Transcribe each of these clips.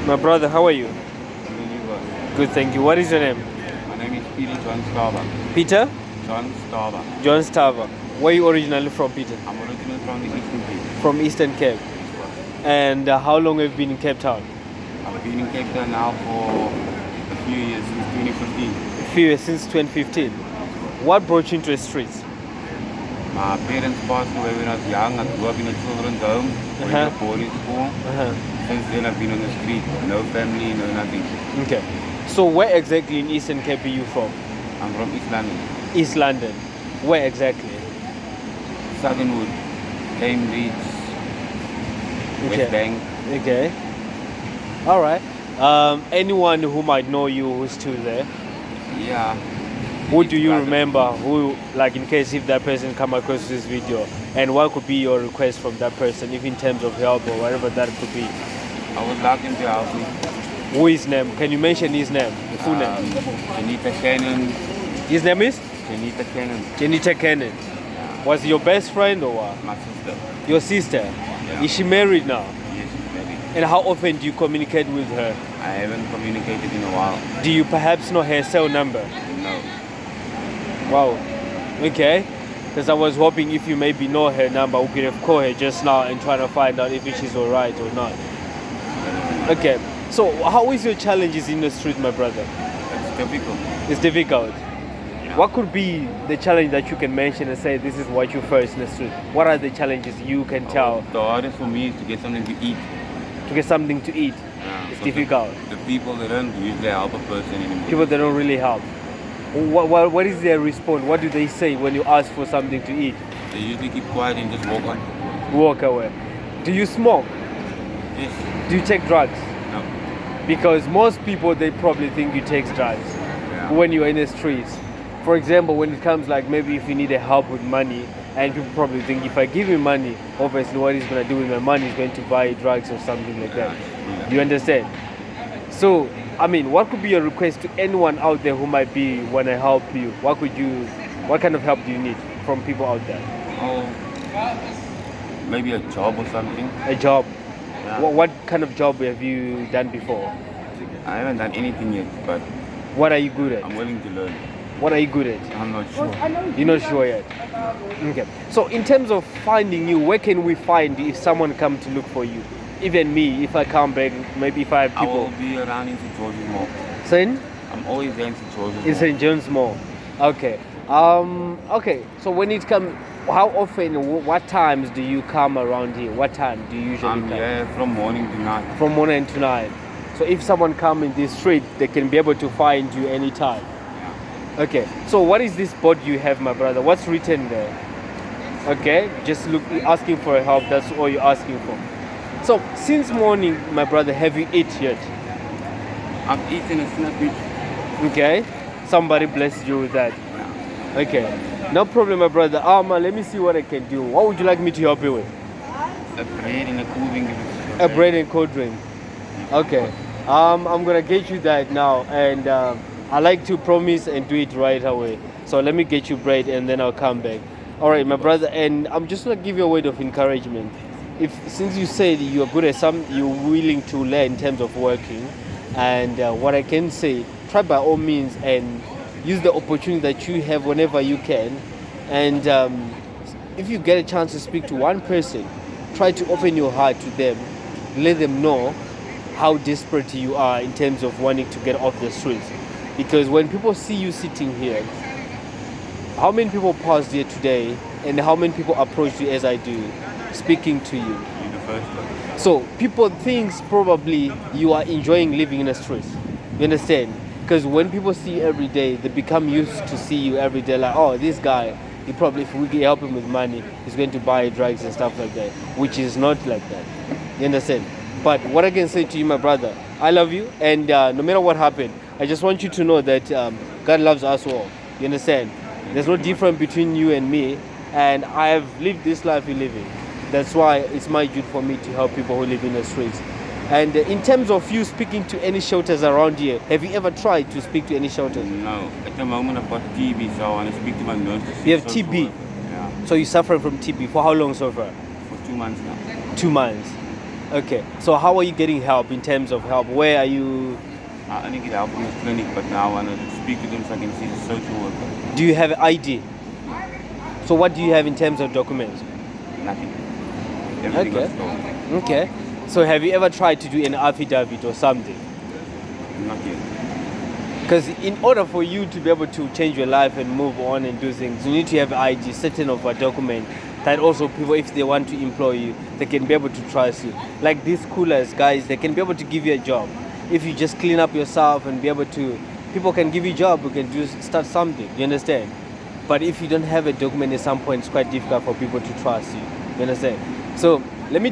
My brother, how are you? Really well. Good, thank you. What is your name? My name is Peter John Stava. Peter? John Stava. John Stava. Where are you originally from, Peter? I'm originally from the Eastern Cape. From Eastern Cape. And how long have you been in Cape Town? I've been in Cape Town now for a few years, since 2015. A few years, since 2015. What brought you into the streets? My parents passed away when I was young. I grew up in a children's home, went to boarding school. Since then I've been on the street. No family, no nothing. Okay. So where exactly in Eastern Cape are you from? I'm from East London. East London. Where exactly? Southernwood, Cambridge, West Bank. Okay. All right. Anyone who might know you who's still there? Yeah. Who do you remember? Who, like, in case if that person come across this video, and what could be your request from that person, if in terms of help or whatever that could be? I would like him to help me. Who is name? Can you mention his name? The full name? Janita Cannon. His name is? Janita Cannon. Janita Cannon. Was he your best friend or what? My sister. Your sister? Yeah. Is she married now? Yes, she's married. And how often do you communicate with her? I haven't communicated in a while. Do you perhaps know her cell number? No. Wow. Okay. Because I was hoping if you maybe know her number, we could have called her just now and try to find out if she's alright or not. Okay. So how is your challenges in the street, my brother? It's difficult. It's difficult. Yeah. What could be the challenge that you can mention and say this is what you face in the street? What are the challenges you can tell? The hardest for me is to get something to eat. To get something to eat. Yeah, It's so difficult. The people that don't usually help a person anymore. People that don't really help. What is their response? What do they say when you ask for something to eat? They usually keep quiet and just walk on. Walk away. Do you smoke? Yes. Do you take drugs? No. Because most people, they probably think you take drugs Yeah. when you're in the streets. For example, when it comes like maybe if you need a help with money, and people probably think if I give him money, obviously what he's going to do with my money is going to buy drugs or something like that. Yeah. You understand? So, I mean, what could be your request to anyone out there who might be want to help you? What kind of help do you need from people out there? Oh, maybe a job or something. A job. Yeah. What kind of job have you done before? I haven't done anything yet, but What are you good at? I'm willing to learn. What are you good at? I'm not sure. You're not sure yet. Okay. So in terms of finding you, where can we find you if someone come to look for you? Even me, if I come back, maybe if I have I will people. be around in St. George's Mall. Saying? I'm always there in St. George's In Mall. St. John's Mall. Okay. Okay. So when it comes, how often, what times do you come around here? What time do you usually I'm come? here from morning to night. From morning to night. So if someone come in this street, they can be able to find you anytime. Okay. So what is this board you have, my brother? What's written there? Okay. Just look, asking for help. That's all you're asking for. So since morning, my brother, have you eaten yet? I've eaten a snappage. Okay. Somebody blessed you with that. Yeah. Okay. No problem, my brother. Let me see what I can do. What would you like me to help you with? A bread and a cool drink. A bread and cold drink. Okay. I'm gonna get you that now, and I like to promise and do it right away. So let me get you bread, and then I'll come back. All right, my brother. And I'm just gonna give you a word of encouragement. If since you said you're good at you're willing to learn in terms of working, and what I can say, try by all means and use the opportunity that you have whenever you can. And if you get a chance to speak to one person, try to open your heart to them, let them know how desperate you are in terms of wanting to get off the streets. Because when people see you sitting here, how many people passed here today and how many people approached you as I do, speaking to you? You're the first one. So people think probably you are enjoying living in the streets. You understand? Because when people see you every day, they become used to see you every day. Like, oh, this guy, he probably, if we can help him with money, he's going to buy drugs and stuff like that. Which is not like that. You understand? But what I can say to you, my brother, I love you. And no matter what happened, I just want you to know that God loves us all. You understand? There's no difference between you and me. And I have lived this life you're living. That's why it's my duty for me to help people who live in the streets. And in terms of you speaking to any shelters around here, have you ever tried to speak to any shelters? No. At the moment I've got TB, so I want to speak to my nurse to see You have social TB? work. Yeah. So you're suffering from TB. For how long so far? For 2 months now. 2 months. Okay. So how are you getting help in terms of help? Where are you? I didn't get help from the clinic, but now I want to speak to them so I can see the social worker. Do you have ID? So what do you have in terms of documents? Nothing. Everything Okay. was stolen. Okay. So have you ever tried to do an affidavit or something? Not yet. Because in order for you to be able to change your life and move on and do things, you need to have ID, certain of a document that also people, if they want to employ you, they can be able to trust you. Like these coolers, guys, they can be able to give you a job. If you just clean up yourself and be able to, people can give you a job, you can just start something, you understand? But if you don't have a document at some point, it's quite difficult for people to trust you, you understand? So let me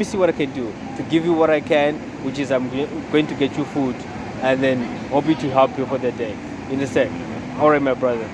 see what I can do to give you what I can, which is I'm going to get you food and then hoping to help you for the day. You understand? All right, my brother.